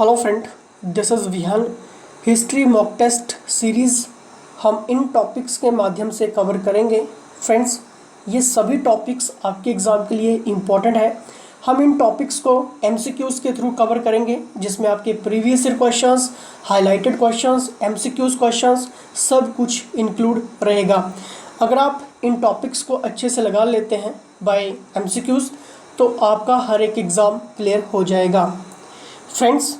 Hello friend, this is Vihan. History mock test series हम इन topics के माध्यम से कवर करेंगे। फ्रेंड्स, ये सभी टॉपिक्स आपके एग्ज़ाम के लिए इम्पॉर्टेंट है। हम इन टॉपिक्स को एमसीक्यूज़ के थ्रू कवर करेंगे, जिसमें आपके previous year questions, highlighted questions, MCQs questions सब कुछ इंक्लूड रहेगा। अगर आप इन टॉपिक्स को अच्छे से लगा लेते हैं बाय एमसीक्यूज़, तो आपका हर एक एग्ज़ाम क्लियर हो जाएगा। फ्रेंड्स,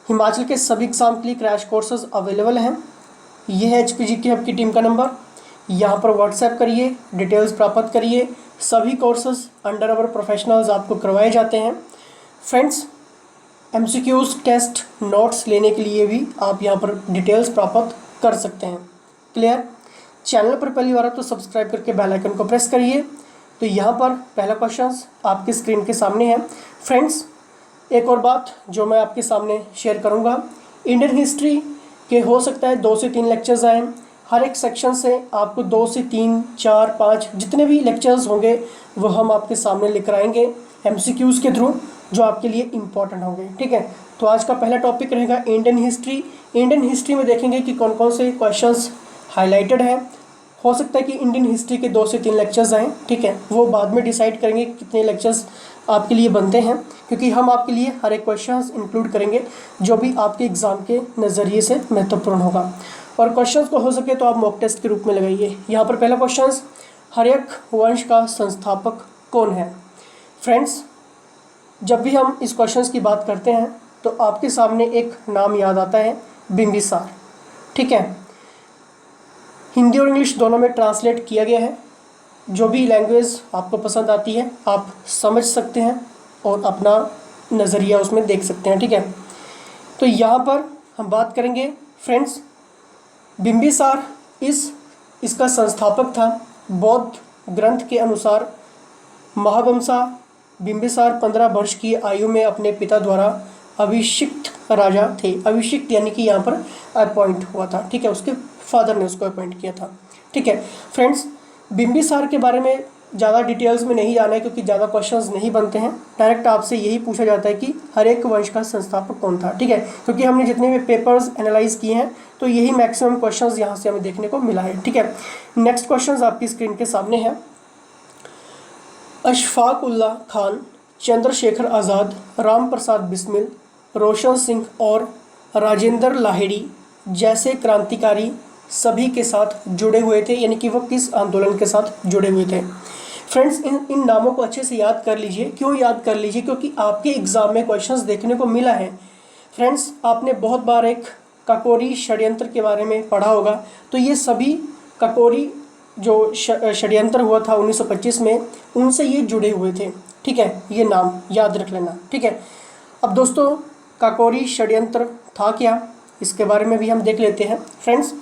हिमाचल के सभी एग्ज़ाम के लिए क्रैश कोर्सेज अवेलेबल हैं। ये है एचपीजी की आपकी टीम का नंबर। यहाँ पर व्हाट्सएप करिए, डिटेल्स प्राप्त करिए। सभी कोर्सेज अंडर अवर प्रोफेशनल्स आपको करवाए जाते हैं। फ्रेंड्स, एमसीक्यूज़ टेस्ट नोट्स लेने के लिए भी आप यहाँ पर डिटेल्स प्राप्त कर सकते हैं। क्लियर? चैनल पर पहली बार तो सब्सक्राइब करके बेल आइकन को प्रेस करिए। तो यहाँ पर पहला क्वेश्चन आपकी स्क्रीन के सामने है। फ्रेंड्स, एक और बात जो मैं आपके सामने शेयर करूंगा, इंडियन हिस्ट्री के हो सकता है 2 से 3 लेक्चर्स आएँ। हर एक सेक्शन से आपको 2 से 3, 4, 5 जितने भी लेक्चर्स होंगे वो हम आपके सामने लेकर आएंगे एमसीक्यूज़ के थ्रू, जो आपके लिए इम्पॉर्टेंट होंगे। ठीक है, तो आज का पहला टॉपिक रहेगा इंडियन हिस्ट्री। इंडियन हिस्ट्री में देखेंगे कि कौन कौन से क्वेश्चंस हाईलाइटेड हैं। हो सकता है कि इंडियन हिस्ट्री के 2 से 3 लेक्चर्स आएँ। ठीक है, वो बाद में डिसाइड करेंगे कितने लेक्चर्स आपके लिए बनते हैं, क्योंकि हम आपके लिए हर एक क्वेश्चंस इंक्लूड करेंगे जो भी आपके एग्ज़ाम के नज़रिए से महत्वपूर्ण होगा। और क्वेश्चंस को हो सके तो आप मॉक टेस्ट के रूप में लगाइए। यहाँ पर पहला क्वेश्चन, हर्यक वंश का संस्थापक कौन है? फ्रेंड्स, जब भी हम इस क्वेश्चन की बात करते हैं तो आपके सामने एक नाम याद आता है, बिंबिसार। ठीक है, हिंदी और इंग्लिश दोनों में ट्रांसलेट किया गया है। जो भी लैंग्वेज आपको पसंद आती है आप समझ सकते हैं और अपना नज़रिया उसमें देख सकते हैं। ठीक है, तो यहाँ पर हम बात करेंगे फ्रेंड्स, बिंबिसार इसका संस्थापक था। बौद्ध ग्रंथ के अनुसार महावंशा बिंबिसार 15 वर्ष की आयु में अपने पिता द्वारा अभिषिक्त राजा थे। अभिषिक्त यानी कि यहाँ पर अपॉइंट हुआ था। ठीक है, उसके फादर ने उसको अपॉइंट किया था। ठीक है फ्रेंड्स, बिंबिसार के बारे में ज़्यादा डिटेल्स में नहीं जाना है, क्योंकि ज़्यादा क्वेश्चंस नहीं बनते हैं। डायरेक्ट आपसे यही पूछा जाता है कि हर्यक वंश का संस्थापक कौन था। ठीक है, क्योंकि हमने जितने भी पेपर्स एनालाइज किए हैं तो यही मैक्सिमम क्वेश्चंस यहाँ से हमें देखने को मिला है। ठीक है, नेक्स्ट क्वेश्चन आपकी स्क्रीन के सामने है। अशफाक उल्लाह खान, चंद्रशेखर आज़ाद, राम प्रसाद बिस्मिल, रोशन सिंह और राजेंद्र लाहिड़ी जैसे क्रांतिकारी सभी के साथ जुड़े हुए थे, यानी कि वो किस आंदोलन के साथ जुड़े हुए थे? फ्रेंड्स, इन नामों को अच्छे से याद कर लीजिए। क्यों याद कर लीजिए? क्योंकि आपके एग्ज़ाम में क्वेश्चंस देखने को मिला है। फ्रेंड्स, आपने बहुत बार एक काकोरी षड्यंत्र के बारे में पढ़ा होगा। तो ये सभी काकोरी जो षड्यंत्र हुआ था 1925 में, उनसे ये जुड़े हुए थे। ठीक है, ये नाम याद रख लेना। ठीक है, अब दोस्तों, काकोरी षड्यंत्र था क्या, इसके बारे में भी हम देख लेते हैं। फ्रेंड्स,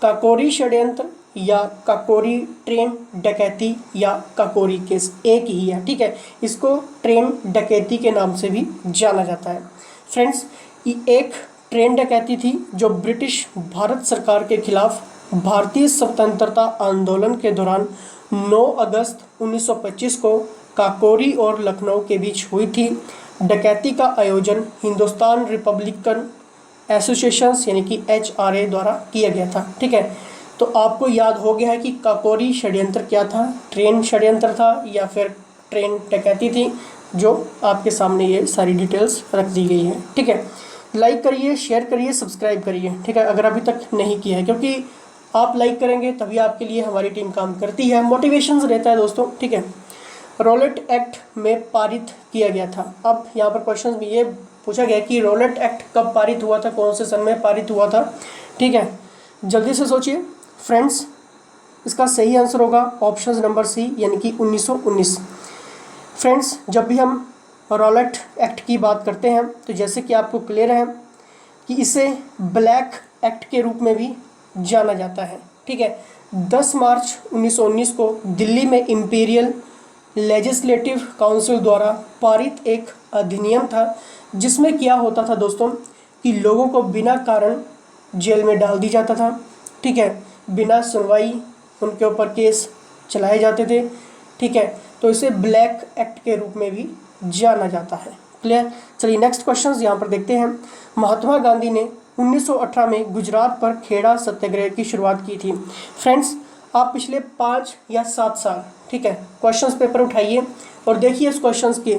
काकोरी षड्यंत्र या काकोरी ट्रेन डकैती या काकोरी केस एक ही है। ठीक है, इसको ट्रेन डकैती के नाम से भी जाना जाता है। फ्रेंड्स, ये एक ट्रेन डकैती थी जो ब्रिटिश भारत सरकार के खिलाफ भारतीय स्वतंत्रता आंदोलन के दौरान 9 अगस्त 1925 को काकोरी और लखनऊ के बीच हुई थी। डकैती का आयोजन हिंदुस्तान रिपब्लिकन एसोसिएशंस यानी कि HRA द्वारा किया गया था। ठीक है, तो आपको याद हो गया है कि काकोरी षड्यंत्र क्या था, ट्रेन षड्यंत्र था या फिर ट्रेन डकैती थी, जो आपके सामने ये सारी डिटेल्स रख दी गई है। ठीक है, लाइक करिए, शेयर करिए, सब्सक्राइब करिए। ठीक है, अगर अभी तक नहीं किया है, क्योंकि आप लाइक करेंगे तभी आपके लिए हमारी टीम काम करती है, मोटिवेशन रहता है दोस्तों। ठीक है, रॉलेट एक्ट में पारित किया गया था। अब यहाँ पर क्वेश्चन में ये पूछा गया कि रॉलेट एक्ट कब पारित हुआ था, कौन से सन में पारित हुआ था। ठीक है, जल्दी से सोचिए फ्रेंड्स। इसका सही आंसर होगा ऑप्शन नंबर सी, यानी कि 1919। फ्रेंड्स, जब भी हम रॉलेट एक्ट की बात करते हैं तो जैसे कि आपको क्लियर है कि इसे ब्लैक एक्ट के रूप में भी जाना जाता है। ठीक है, 10 मार्च 1919 को दिल्ली में इंपीरियल लेजिस्लेटिव काउंसिल द्वारा पारित एक अधिनियम था, जिसमें क्या होता था दोस्तों कि लोगों को बिना कारण जेल में डाल दी जाता था। ठीक है, बिना सुनवाई उनके ऊपर केस चलाए जाते थे। ठीक है, तो इसे ब्लैक एक्ट के रूप में भी जाना जाता है। क्लियर। चलिए नेक्स्ट क्वेश्चन यहाँ पर देखते हैं। महात्मा गांधी ने 1918 में गुजरात पर खेड़ा सत्याग्रह की शुरुआत की थी। फ्रेंड्स, आप पिछले 5 या 7 साल, ठीक है, क्वेश्चंस पेपर उठाइए और देखिए इस क्वेश्चंस के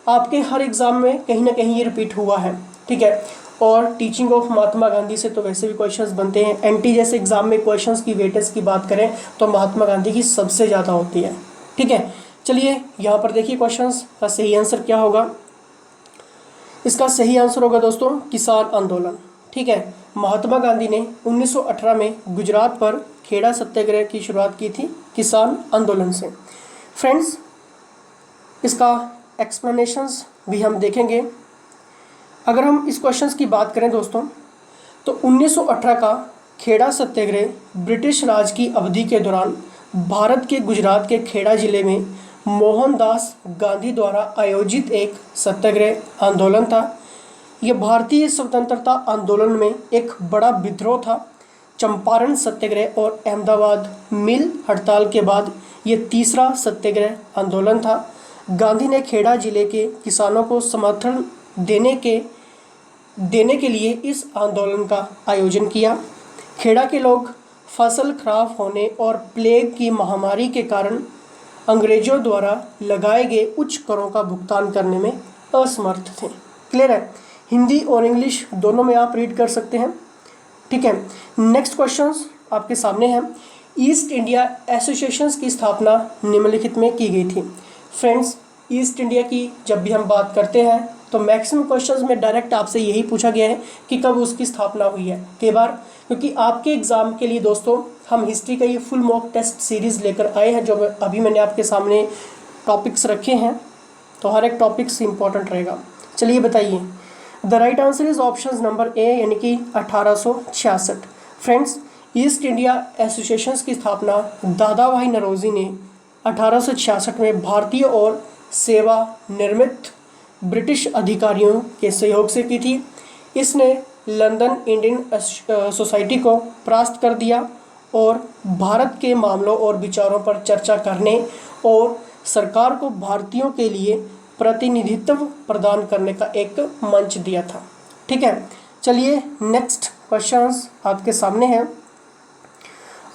आपके हर एग्जाम में कहीं ना कहीं ये रिपीट हुआ है, ठीक है। और टीचिंग ऑफ महात्मा गांधी से तो वैसे भी क्वेश्चंस बनते हैं। एनटी जैसे एग्जाम में क्वेश्चंस की वेटेज की बात करें तो महात्मा गांधी की सबसे ज़्यादा होती है, ठीक है। चलिए यहाँ पर देखिए क्वेश्चंस का सही आंसर क्या होगा। इसका सही आंसर होगा दोस्तों किसान आंदोलन, ठीक है। महात्मा गांधी ने 1918 में गुजरात पर खेड़ा सत्याग्रह की शुरुआत की थी किसान आंदोलन से। फ्रेंड्स, इसका एक्सप्लेनेशंस भी हम देखेंगे। अगर हम इस क्वेश्चंस की बात करें दोस्तों तो 1918 का खेड़ा सत्याग्रह ब्रिटिश राज की अवधि के दौरान भारत के गुजरात के खेड़ा जिले में मोहनदास गांधी द्वारा आयोजित एक सत्याग्रह आंदोलन था। यह भारतीय स्वतंत्रता आंदोलन में एक बड़ा विद्रोह था। चंपारण सत्याग्रह और अहमदाबाद मिल हड़ताल के बाद ये तीसरा सत्याग्रह आंदोलन था। गांधी ने खेड़ा जिले के किसानों को समर्थन देने के लिए इस आंदोलन का आयोजन किया। खेड़ा के लोग फसल खराब होने और प्लेग की महामारी के कारण अंग्रेजों द्वारा लगाए गए उच्च करों का भुगतान करने में असमर्थ थे। क्लियर है। हिंदी और इंग्लिश दोनों में आप रीड कर सकते हैं, ठीक है। नेक्स्ट क्वेश्चंस आपके सामने हैं। ईस्ट इंडिया एसोसिएशंस की स्थापना निम्नलिखित में की गई थी। फ्रेंड्स, ईस्ट इंडिया की जब भी हम बात करते हैं तो मैक्सिमम क्वेश्चंस में डायरेक्ट आपसे यही पूछा गया है कि कब उसकी स्थापना हुई है। कई बार क्योंकि आपके एग्ज़ाम के लिए दोस्तों हम हिस्ट्री का ये फुल मॉक टेस्ट सीरीज़ लेकर आए हैं, जो अभी मैंने आपके सामने टॉपिक्स रखे हैं, तो हर एक टॉपिक्स इंपॉर्टेंट रहेगा। चलिए बताइए। The right answer is option number A, यानी कि 1866। फ्रेंड्स, ईस्ट इंडिया एसोसिएशंस की स्थापना दादा भाई नौरोजी ने 1866 में भारतीय और सेवा निर्मित ब्रिटिश अधिकारियों के सहयोग से की थी। इसने लंदन इंडियन सोसाइटी को परास्त कर दिया और भारत के मामलों और विचारों पर चर्चा करने और सरकार को भारतीयों के लिए प्रतिनिधित्व प्रदान करने का एक मंच दिया था, ठीक है। चलिए नेक्स्ट क्वेश्चंस आपके सामने हैं।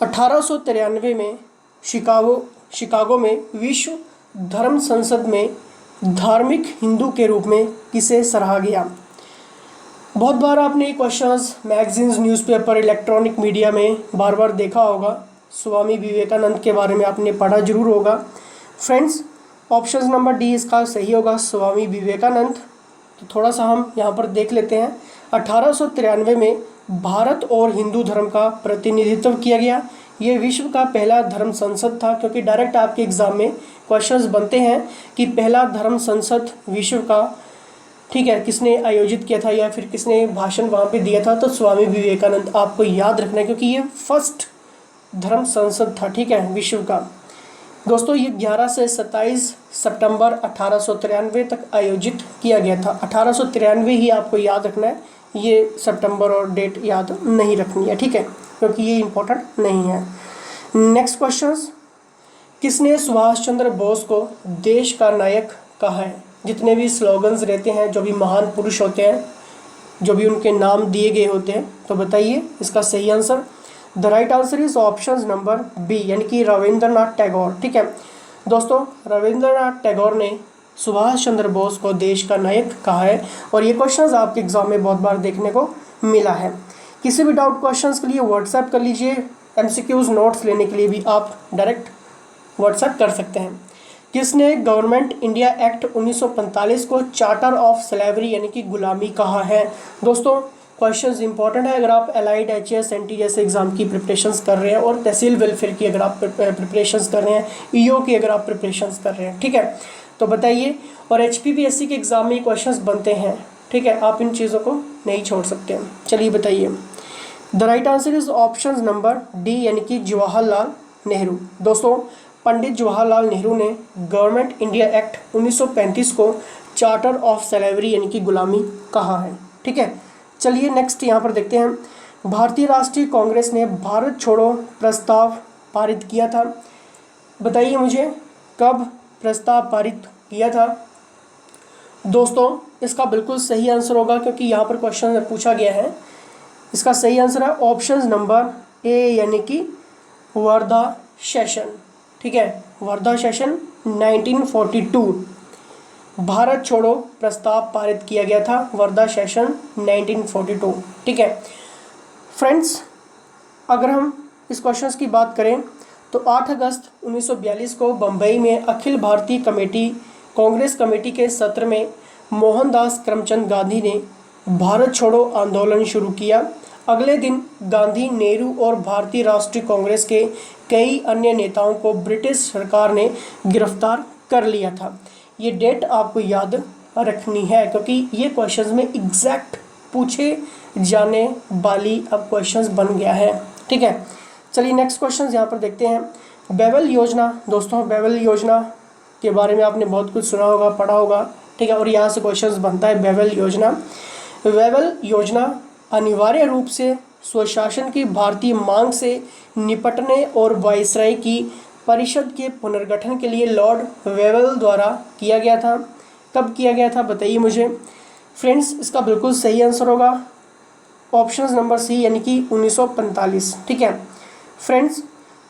1893 में शिकागो में विश्व धर्म संसद में धार्मिक हिंदू के रूप में किसे सराहा गया। बहुत बार आपने ये questions magazines, newspaper, electronic media में बार बार देखा होगा। स्वामी विवेकानंद के बारे में आपने पढ़ा जरूर होगा। फ्रेंड्स, ऑप्शन नंबर डी इसका सही होगा, स्वामी विवेकानंद। तो थोड़ा सा हम यहाँ पर देख लेते हैं। 1893 में भारत और हिंदू धर्म का प्रतिनिधित्व किया गया। ये विश्व का पहला धर्म संसद था, क्योंकि डायरेक्ट आपके एग्ज़ाम में क्वेश्चंस बनते हैं कि पहला धर्म संसद विश्व का, ठीक है, किसने आयोजित किया था या फिर किसने भाषण वहाँ पे दिया था। तो स्वामी विवेकानंद आपको याद रखना है, क्योंकि ये फर्स्ट धर्म संसद था, ठीक है, विश्व का। दोस्तों, ये 11 से 27 सितंबर 1893 तक आयोजित किया गया था। 1893 ही आपको याद रखना है, ये सितंबर और डेट याद नहीं रखनी है, ठीक है, क्योंकि ये इम्पोर्टेंट नहीं है। नेक्स्ट क्वेश्चंस, किसने सुभाष चंद्र बोस को देश का नायक कहा है। जितने भी स्लोगन्स रहते हैं, जो भी महान पुरुष होते हैं, जो भी उनके नाम दिए गए होते हैं, तो बताइए इसका सही answer. The right answer is option number B, यानी कि रविंद्रनाथ टैगोर, ठीक है। दोस्तों, रविंद्रनाथ टैगोर ने सुभाष चंद्र बोस को देश का नायक कहा है, और ये क्वेश्चंस आपके एग्जाम में बहुत बार देखने को मिला है। किसी भी डाउट क्वेश्चंस के लिए व्हाट्सएप कर लीजिए। एमसीक्यूज नोट्स लेने के लिए भी आप डायरेक्ट व्हाट्सएप कर सकते हैं। किसने गवर्नमेंट इंडिया एक्ट 1945 को चार्टर ऑफ स्लेवरी यानी कि गुलामी कहा है। दोस्तों, क्वेश्चंस इंपॉर्टेंट है। अगर आप एलाइड, एचएस, एनटी जैसे एग्जाम की प्रिपरेशंस कर रहे हैं, और तहसील वेलफेयर की अगर आप प्रिपरेशंस कर रहे हैं, ईओ की अगर आप प्रिपरेशंस कर रहे हैं, ठीक है, तो बताइए। और एचपीपीएससी के एग्जाम में क्वेश्चंस बनते हैं, ठीक है, आप इन चीज़ों को नहीं छोड़ सकते हैं। चलिए बताइए। The right answer is option number D, यानी कि जवाहरलाल नेहरू। दोस्तों, पंडित जवाहरलाल नेहरू ने गवर्नमेंट इंडिया एक्ट 1935 को चार्टर ऑफ स्लेवरी यानी कि गुलामी कहा है, ठीक है। चलिए नेक्स्ट यहाँ पर देखते हैं। भारतीय राष्ट्रीय कांग्रेस ने भारत छोड़ो प्रस्ताव पारित किया था। बताइए मुझे, कब प्रस्ताव पारित किया था। दोस्तों इसका बिल्कुल सही आंसर होगा, क्योंकि यहाँ पर क्वेश्चन पूछा गया है। इसका सही आंसर है ऑप्शन नंबर ए, यानी कि वर्धा सेशन। ठीक है, वर्धा सेशन 1942 भारत छोड़ो प्रस्ताव पारित किया गया था, वर्धा सेशन 1942। ठीक है फ्रेंड्स, अगर हम इस क्वेश्चन की बात करें तो 8 अगस्त 1942 को बम्बई में अखिल भारतीय कांग्रेस कमेटी के सत्र में मोहनदास करमचंद गांधी ने भारत छोड़ो आंदोलन शुरू किया। अगले दिन गांधी, नेहरू और भारतीय राष्ट्रीय कांग्रेस के कई अन्य नेताओं को ब्रिटिश सरकार ने गिरफ्तार कर लिया था। ये डेट आपको याद रखनी है, क्योंकि ये क्वेश्चंस में एग्जैक्ट पूछे जाने वाली अब क्वेश्चंस बन गया है। ठीक है, चलिए नेक्स्ट क्वेश्चन यहाँ पर देखते हैं। बेवल योजना, दोस्तों बेवल योजना के बारे में आपने बहुत कुछ सुना होगा, पढ़ा होगा। ठीक है, और यहाँ से क्वेश्चंस बनता है बेवल योजना। बेवल योजना अनिवार्य रूप से स्वशासन की भारतीय मांग से निपटने और वायसराय की परिषद के पुनर्गठन के लिए लॉर्ड वेवल द्वारा किया गया था। कब किया गया था बताइए मुझे। फ्रेंड्स इसका बिल्कुल सही आंसर होगा ऑप्शन नंबर सी, यानी कि 1945। ठीक है फ्रेंड्स,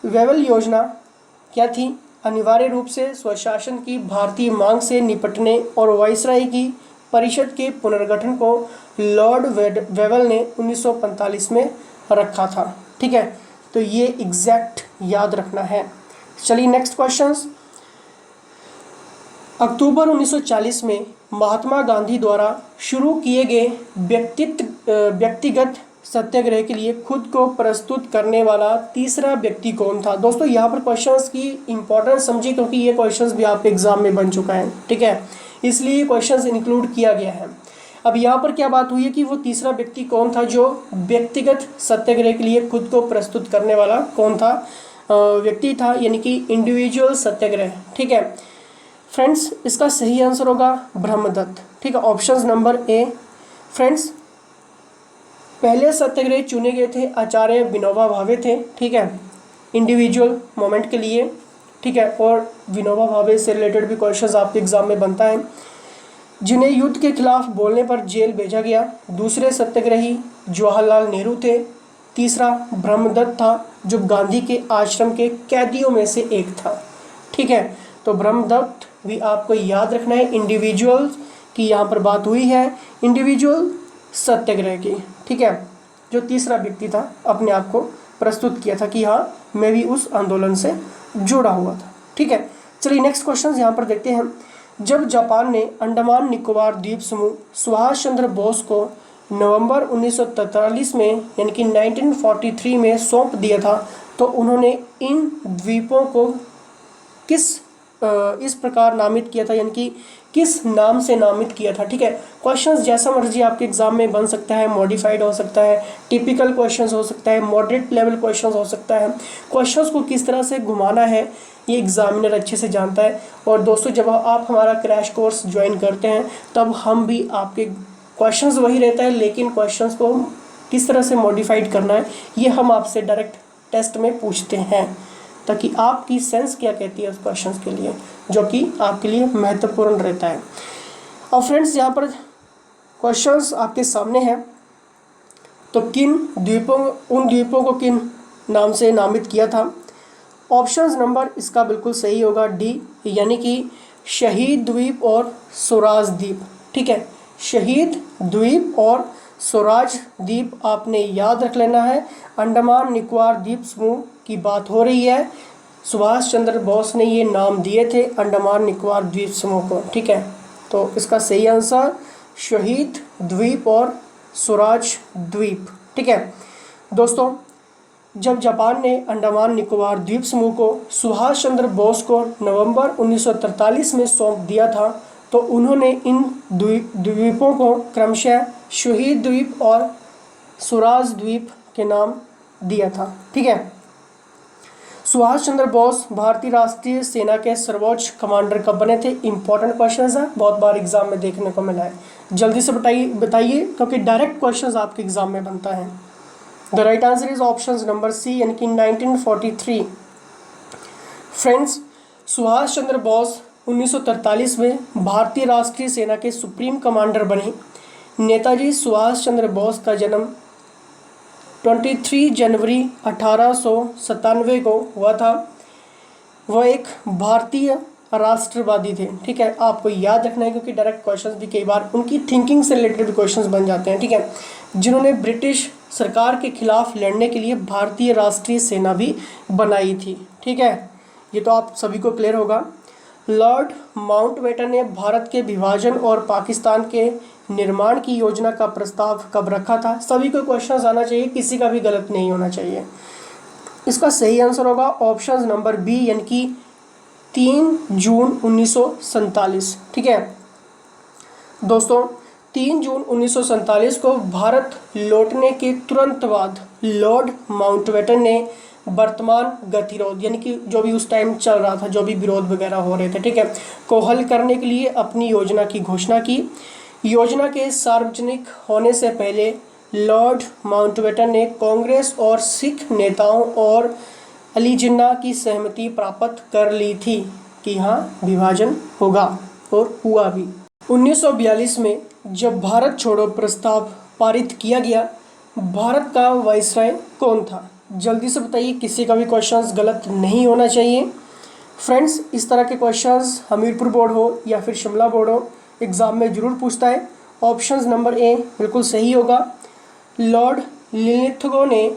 वेवल योजना क्या थी? अनिवार्य रूप से स्वशासन की भारतीय मांग से निपटने और वायसराय की परिषद के पुनर्गठन को लॉर्ड वेवल ने 1945 में रखा था। ठीक है, तो ये एग्जैक्ट याद रखना है। चलिए नेक्स्ट क्वेश्चंस। अक्टूबर 1940 में महात्मा गांधी द्वारा शुरू किए गए व्यक्तिगत सत्याग्रह के लिए खुद को प्रस्तुत करने वाला तीसरा व्यक्ति कौन था? दोस्तों यहाँ पर क्वेश्चंस की इंपॉर्टेंस समझिए, क्योंकि ये क्वेश्चंस भी आपके एग्जाम में बन चुका है। ठीक है, इसलिए क्वेश्चंस इंक्लूड किया गया है। अब यहाँ पर क्या बात हुई है कि वो तीसरा व्यक्ति कौन था जो व्यक्तिगत सत्याग्रह के लिए खुद को प्रस्तुत करने वाला कौन था व्यक्ति था, यानी कि इंडिविजुअल सत्याग्रह। ठीक है फ्रेंड्स, इसका सही आंसर होगा ब्रह्मदत्त। ठीक है, ऑप्शन नंबर ए। फ्रेंड्स पहले सत्याग्रह चुने गए थे आचार्य विनोबा भावे थे। ठीक है, इंडिविजुअल मोमेंट के लिए। ठीक है, और विनोबा भावे से रिलेटेड भी क्वेश्चंस आपके एग्जाम में बनता है, जिन्हें युद्ध के खिलाफ बोलने पर जेल भेजा गया। दूसरे सत्याग्रही जवाहरलाल नेहरू थे। तीसरा ब्रह्मदत्त था, जो गांधी के आश्रम के कैदियों में से एक था। ठीक है, तो ब्रह्मदत्त भी आपको याद रखना है। इंडिविजुअल की यहाँ पर बात हुई है, इंडिविजुअल सत्याग्रह की। ठीक है, जो तीसरा व्यक्ति था अपने आप को प्रस्तुत किया था कि हाँ मैं भी उस आंदोलन से जुड़ा हुआ था। ठीक है, चलिए नेक्स्ट क्वेश्चन यहाँ पर देखते हैं। जब जापान ने अंडमान निकोबार द्वीप समूह सुभाष चंद्र बोस को नवंबर 1943 में यानी कि 1943 में सौंप दिया था, तो उन्होंने इन द्वीपों को इस प्रकार नामित किया था, यानी कि किस नाम से नामित किया था। ठीक है, क्वेश्चंस जैसा मर्जी आपके एग्जाम में बन सकता है, मॉडिफाइड हो सकता है, टिपिकल क्वेश्चंस हो सकता है, मॉडरेट लेवल क्वेश्चंस हो सकता है। क्वेश्चंस को किस तरह से घुमाना है ये एग्जामिनर अच्छे से जानता है। और दोस्तों जब आप हमारा क्रैश कोर्स ज्वाइन करते हैं तब हम भी आपके क्वेश्चंस वही रहता है, लेकिन क्वेश्चंस को किस तरह से मॉडिफाइड करना है ये हम आपसे डायरेक्ट टेस्ट में पूछते हैं, ताकि आपकी सेंस क्या कहती है उस क्वेश्चंस के लिए, जो कि आपके लिए महत्वपूर्ण रहता है। और फ्रेंड्स यहाँ पर क्वेश्चंस आपके सामने हैं, तो उन द्वीपों को किन नाम से नामित किया था? ऑप्शंस नंबर इसका बिल्कुल सही होगा डी, यानी कि शहीद द्वीप और स्वराज द्वीप। ठीक है, शहीद द्वीप और स्वराज द्वीप आपने याद रख लेना है। अंडमान निकोबार द्वीप समूह की बात हो रही है, सुभाष चंद्र बोस ने ये नाम दिए थे अंडमान निकोबार द्वीप समूह को। ठीक है, तो इसका सही आंसर शहीद द्वीप और स्वराज द्वीप। ठीक है दोस्तों, जब जापान ने अंडमान निकोबार द्वीप समूह को सुभाष चंद्र बोस को नवंबर 1943 में सौंप दिया था, तो उन्होंने इन द्वीपों को क्रमशः शहीद द्वीप और स्वराज द्वीप के नाम दिया था। ठीक है, सुभाष चंद्र बोस भारतीय राष्ट्रीय सेना के सर्वोच्च कमांडर कब बने थे? इंपॉर्टेंट क्वेश्चन है, बहुत बार एग्जाम में देखने को मिला है। जल्दी से बताइए, क्योंकि डायरेक्ट क्वेश्चन आपके एग्जाम में बनता है। The right answer is option number C, यानी कि 1943। फ्रेंड्स, सुभाष चंद्र बोस 1943 में भारतीय राष्ट्रीय सेना के सुप्रीम कमांडर बने। नेताजी सुभाष चंद्र बोस का जन्म 23 जनवरी 1897 को हुआ था। वह एक भारतीय राष्ट्रवादी थे। ठीक है, आपको याद रखना है क्योंकि डायरेक्ट क्वेश्चंस भी कई बार उनकी थिंकिंग से रिलेटेड भी क्वेश्चंस बन जाते हैं। ठीक है, जिन्होंने ब्रिटिश सरकार के खिलाफ लड़ने के लिए भारतीय राष्ट्रीय सेना भी बनाई थी। ठीक है, ये तो आप सभी को क्लियर होगा। लॉर्ड माउंटबेटन ने भारत के विभाजन और पाकिस्तान के निर्माण की योजना का प्रस्ताव कब रखा था? सभी को क्वेश्चंस आना चाहिए, किसी का भी गलत नहीं होना चाहिए। इसका सही आंसर होगा ऑप्शन नंबर बी, यानी कि 3 जून 1947। ठीक है दोस्तों, 3 जून 1947 को भारत लौटने के तुरंत बाद लॉर्ड माउंटबेटन ने वर्तमान गतिरोध, यानी कि जो भी उस टाइम चल रहा था, जो भी विरोध वगैरह हो रहे थे, ठीक है, को हल करने के लिए अपनी योजना की घोषणा की। योजना के सार्वजनिक होने से पहले लॉर्ड माउंटबेटन ने कांग्रेस और सिख नेताओं और अली जिन्ना की सहमति प्राप्त कर ली थी कि हाँ विभाजन होगा, और हुआ भी। 1942 में जब भारत छोड़ो प्रस्ताव पारित किया गया, भारत का वाइसराय कौन था? जल्दी से बताइए, किसी का भी क्वेश्चंस गलत नहीं होना चाहिए। फ्रेंड्स, इस तरह के क्वेश्चंस हमीरपुर बोर्ड हो या फिर शिमला बोर्ड हो, एग्ज़ाम में ज़रूर पूछता है। ऑप्शन नंबर ए बिल्कुल सही होगा। लॉर्ड लिलिथगो ने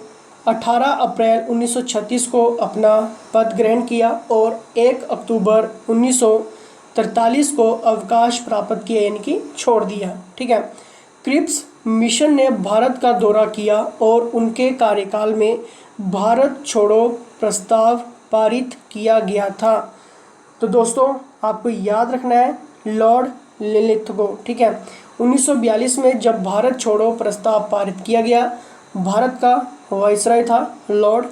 18 अप्रैल 1936 को अपना पद ग्रहण किया और 1 अक्टूबर 1943 को अवकाश प्राप्त किया, यानी कि छोड़ दिया। ठीक है, क्रिप्स मिशन ने भारत का दौरा किया और उनके कार्यकाल में भारत छोड़ो प्रस्ताव पारित किया गया था। तो दोस्तों, आपको याद रखना है लॉर्ड लिलिथगो। ठीक है, 1942 में जब भारत छोड़ो प्रस्ताव पारित किया गया, भारत का वाइसराय था लॉर्ड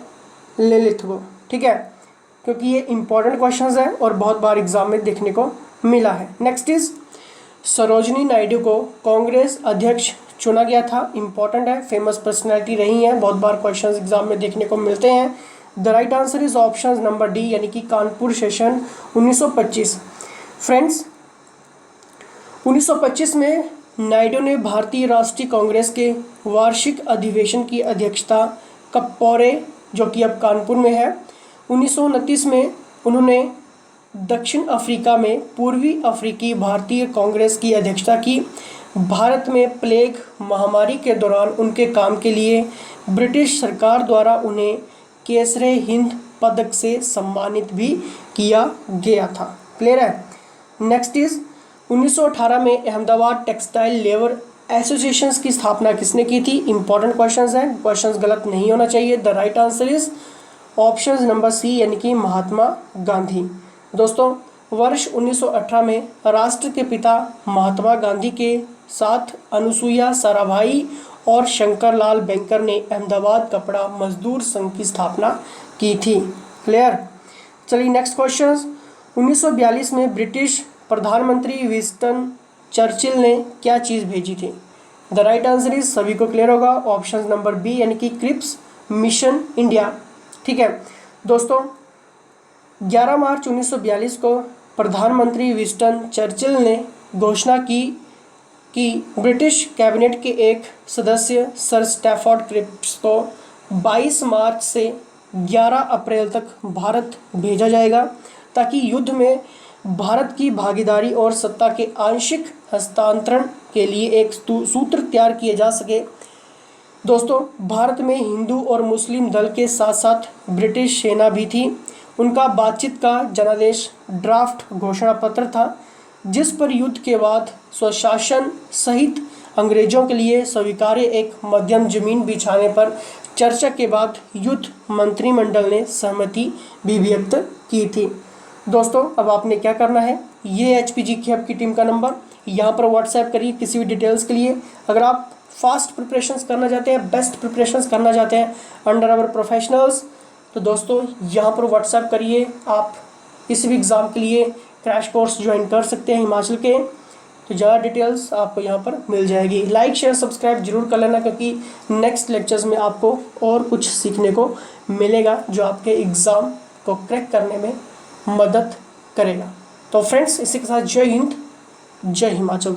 लिलिथगो। ठीक है, क्योंकि ये इंपॉर्टेंट क्वेश्चंस है और बहुत बार एग्जाम में देखने को मिला है। नेक्स्ट इज सरोजिनी नायडू को कांग्रेस अध्यक्ष चुना गया था। इंपॉर्टेंट है, फेमस पर्सनैलिटी रही हैं, बहुत बार क्वेश्चंस एग्जाम में देखने को मिलते हैं। The right answer is option number D, यानी कि कानपुर सेशन 1925। फ्रेंड्स, 1925 में नायडू ने भारतीय राष्ट्रीय कांग्रेस के वार्षिक अधिवेशन की अध्यक्षता कपौरे, जो कि अब कानपुर में है। 1929 में उन्होंने दक्षिण अफ्रीका में पूर्वी अफ्रीकी भारतीय कांग्रेस की अध्यक्षता की। भारत में प्लेग महामारी के दौरान उनके काम के लिए ब्रिटिश सरकार द्वारा उन्हें केसरे हिंद पदक से सम्मानित भी किया गया था। क्लियर है। नेक्स्ट इज 1918 में अहमदाबाद टेक्सटाइल लेबर एसोसिएशंस की स्थापना किसने की थी? इंपॉर्टेंट क्वेश्चंस हैं, क्वेश्चंस गलत नहीं होना चाहिए। The right answer is option number C, यानी कि महात्मा गांधी। दोस्तों, वर्ष 1918 में राष्ट्र के पिता महात्मा गांधी के साथ अनुसुईया साराभाई और शंकरलाल बैंकर ने अहमदाबाद कपड़ा मजदूर संघ की स्थापना की थी। क्लियर। चलिए नेक्स्ट क्वेश्चन। 1942 में ब्रिटिश प्रधानमंत्री विंस्टन चर्चिल ने क्या चीज़ भेजी थी? द राइट आंसर इज, सभी को क्लियर होगा, ऑप्शन नंबर बी, यानी कि क्रिप्स मिशन इंडिया। ठीक है दोस्तों, 11 मार्च 1942 को प्रधानमंत्री विंस्टन चर्चिल ने घोषणा की कि ब्रिटिश कैबिनेट के एक सदस्य सर स्टैफोर्ड क्रिप्स को 22 मार्च से 11 अप्रैल तक भारत भेजा जाएगा ताकि युद्ध में भारत की भागीदारी और सत्ता के आंशिक हस्तांतरण के लिए एक सूत्र तैयार किए जा सके। दोस्तों, भारत में हिंदू और मुस्लिम दल के साथ साथ ब्रिटिश सेना भी थी। उनका बातचीत का जनादेश ड्राफ्ट घोषणा पत्र था, जिस पर युद्ध के बाद स्वशासन सहित अंग्रेजों के लिए स्वीकार्य एक मध्यम जमीन बिछाने पर चर्चा के बाद युद्ध मंत्रिमंडल ने सहमति भी व्यक्त की थी। दोस्तों, अब आपने क्या करना है, ये HPG की आपकी टीम का नंबर यहाँ पर व्हाट्सएप करिए किसी भी डिटेल्स के लिए। अगर आप फास्ट प्रिपरेशंस करना चाहते हैं, बेस्ट प्रिपरेशंस करना चाहते हैं अंडर आवर प्रोफेशनल्स, तो दोस्तों यहाँ पर व्हाट्सएप करिए। आप किसी भी एग्ज़ाम के लिए क्रैश कोर्स ज्वाइन कर सकते हैं हिमाचल के, तो ज़्यादा डिटेल्स आपको यहाँ पर मिल जाएगी। लाइक शेयर सब्सक्राइब जरूर कर लेना, क्योंकि नेक्स्ट लेक्चर्स में आपको और कुछ सीखने को मिलेगा जो आपके एग्ज़ाम को क्रैक करने में मदद करेगा। तो फ्रेंड्स इसी के साथ जय हिंद, जय हिमाचल।